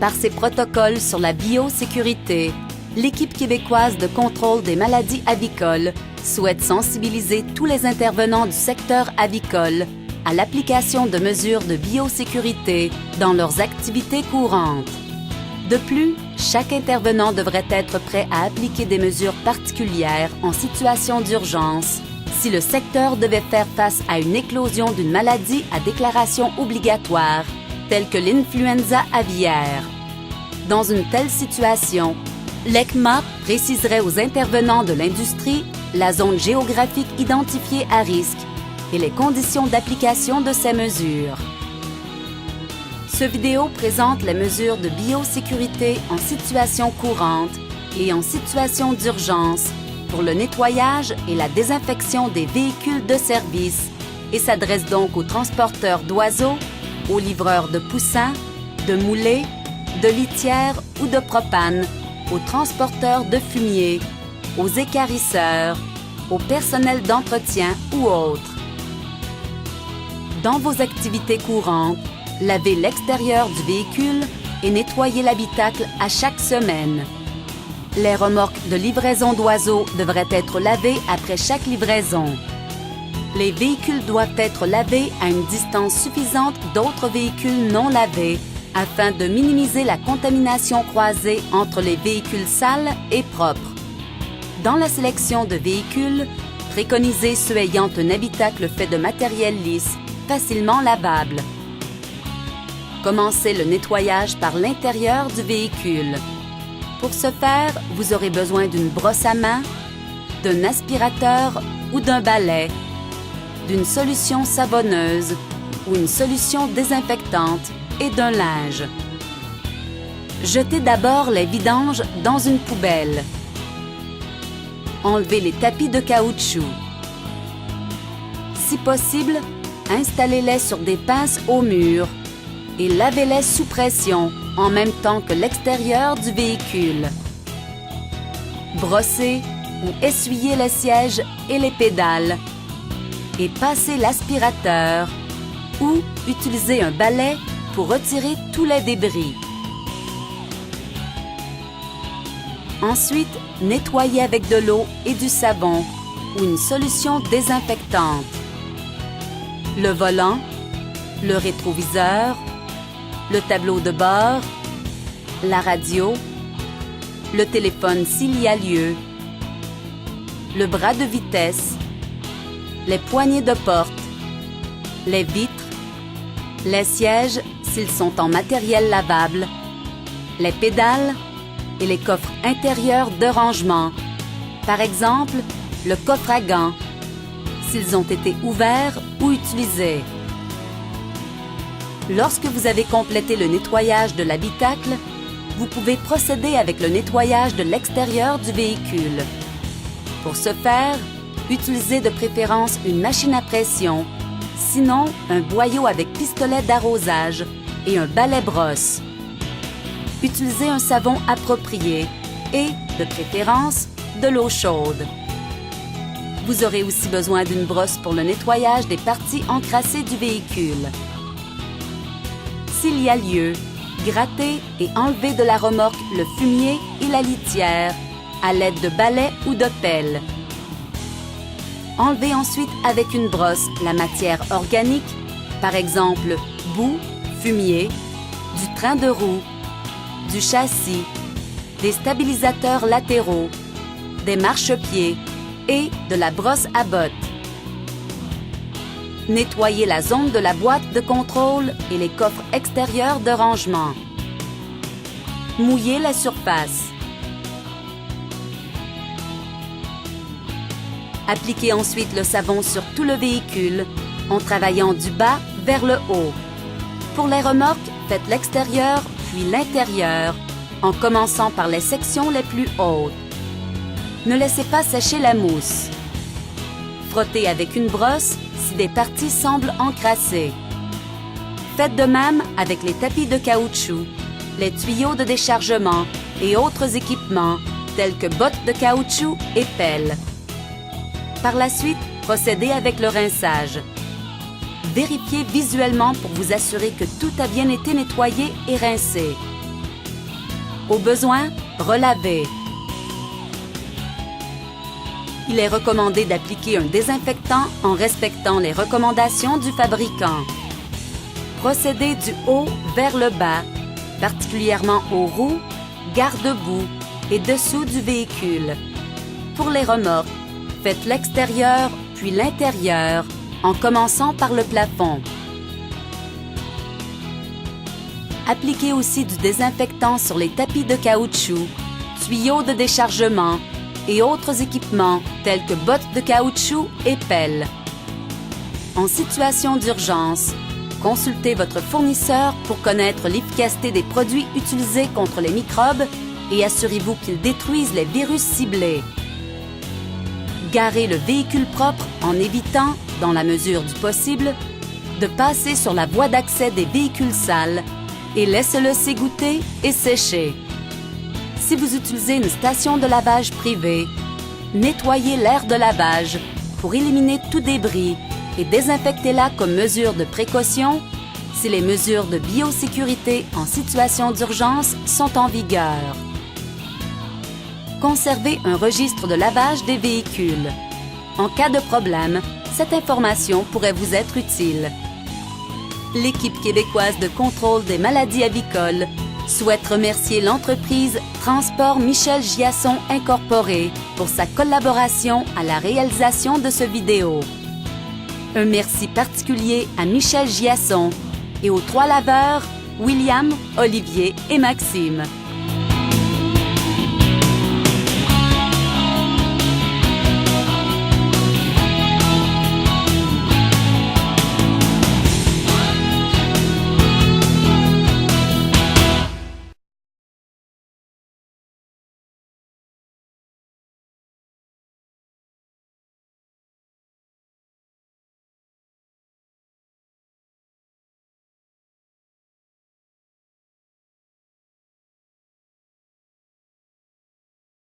Par ses protocoles sur la biosécurité, l'équipe québécoise de contrôle des maladies avicoles souhaite sensibiliser tous les intervenants du secteur avicole à l'application de mesures de biosécurité dans leurs activités courantes. De plus, chaque intervenant devrait être prêt à appliquer des mesures particulières en situation d'urgence si le secteur devait faire face à une éclosion d'une maladie à déclaration obligatoire, telle que l'influenza aviaire. Dans une telle situation, l'ECMA préciserait aux intervenants de l'industrie la zone géographique identifiée à risque et les conditions d'application de ces mesures. Ce vidéo présente les mesures de biosécurité en situation courante et en situation d'urgence pour le nettoyage et la désinfection des véhicules de service et s'adresse donc aux transporteurs d'oiseaux, aux livreurs de poussins, de moulées, de litières ou de propane, aux transporteurs de fumier, aux équarrisseurs, au personnel d'entretien ou autres. Dans vos activités courantes, lavez l'extérieur du véhicule et nettoyez l'habitacle à chaque semaine. Les remorques de livraison d'oiseaux devraient être lavées après chaque livraison. Les véhicules doivent être lavés à une distance suffisante d'autres véhicules non lavés afin de minimiser la contamination croisée entre les véhicules sales et propres. Dans la sélection de véhicules, préconisez ceux ayant un habitacle fait de matériel lisse, facilement lavable. Commencez le nettoyage par l'intérieur du véhicule. Pour ce faire, vous aurez besoin d'une brosse à main, d'un aspirateur ou d'un balai, d'une solution savonneuse ou une solution désinfectante et d'un linge. Jetez d'abord les vidanges dans une poubelle. Enlevez les tapis de caoutchouc. Si possible, installez-les sur des pinces au mur et lavez-les sous pression en même temps que l'extérieur du véhicule. Brossez ou essuyez les sièges et les pédales et passez l'aspirateur ou utilisez un balai pour retirer tous les débris. Ensuite, nettoyez avec de l'eau et du savon ou une solution désinfectante. Le volant, le rétroviseur, le tableau de bord, la radio, le téléphone s'il y a lieu, le bras de vitesse, les poignées de porte, les vitres, les sièges s'ils sont en matériel lavable, les pédales et les coffres intérieurs de rangement, par exemple le coffre à gants, s'ils ont été ouverts ou utilisés. Lorsque vous avez complété le nettoyage de l'habitacle, vous pouvez procéder avec le nettoyage de l'extérieur du véhicule. Pour ce faire, utilisez de préférence une machine à pression, sinon un boyau avec pistolet d'arrosage et un balai brosse. Utilisez un savon approprié et, de préférence, de l'eau chaude. Vous aurez aussi besoin d'une brosse pour le nettoyage des parties encrassées du véhicule. S'il y a lieu, grattez et enlevez de la remorque le fumier et la litière à l'aide de balais ou de pelles. Enlevez ensuite avec une brosse la matière organique, par exemple boue, fumier, du train de roue, du châssis, des stabilisateurs latéraux, des marchepieds et de la brosse à bottes. Nettoyez la zone de la boîte de contrôle et les coffres extérieurs de rangement. Mouillez la surface. Appliquez ensuite le savon sur tout le véhicule en travaillant du bas vers le haut. Pour les remorques, faites l'extérieur puis l'intérieur en commençant par les sections les plus hautes. Ne laissez pas sécher la mousse. Frottez avec une brosse si des parties semblent encrassées. Faites de même avec les tapis de caoutchouc, les tuyaux de déchargement et autres équipements tels que bottes de caoutchouc et pelles. Par la suite, procédez avec le rinçage. Vérifiez visuellement pour vous assurer que tout a bien été nettoyé et rincé. Au besoin, relavez. Il est recommandé d'appliquer un désinfectant en respectant les recommandations du fabricant. Procédez du haut vers le bas, particulièrement aux roues, garde-boue et dessous du véhicule. Pour les remorques, faites l'extérieur puis l'intérieur en commençant par le plafond. Appliquez aussi du désinfectant sur les tapis de caoutchouc, tuyaux de déchargement et autres équipements tels que bottes de caoutchouc et pelles. En situation d'urgence, consultez votre fournisseur pour connaître l'efficacité des produits utilisés contre les microbes et assurez-vous qu'ils détruisent les virus ciblés. Garez le véhicule propre en évitant, dans la mesure du possible, de passer sur la voie d'accès des véhicules sales et laissez-le s'égoutter et sécher. Si vous utilisez une station de lavage privée, nettoyez l'aire de lavage pour éliminer tout débris et désinfectez-la comme mesure de précaution si les mesures de biosécurité en situation d'urgence sont en vigueur. Conservez un registre de lavage des véhicules. En cas de problème, cette information pourrait vous être utile. L'équipe québécoise de contrôle des maladies avicoles souhaite remercier l'entreprise Transport Michel Giasson Incorporé pour sa collaboration à la réalisation de ce vidéo. Un merci particulier à Michel Giasson et aux 3 laveurs, William, Olivier et Maxime.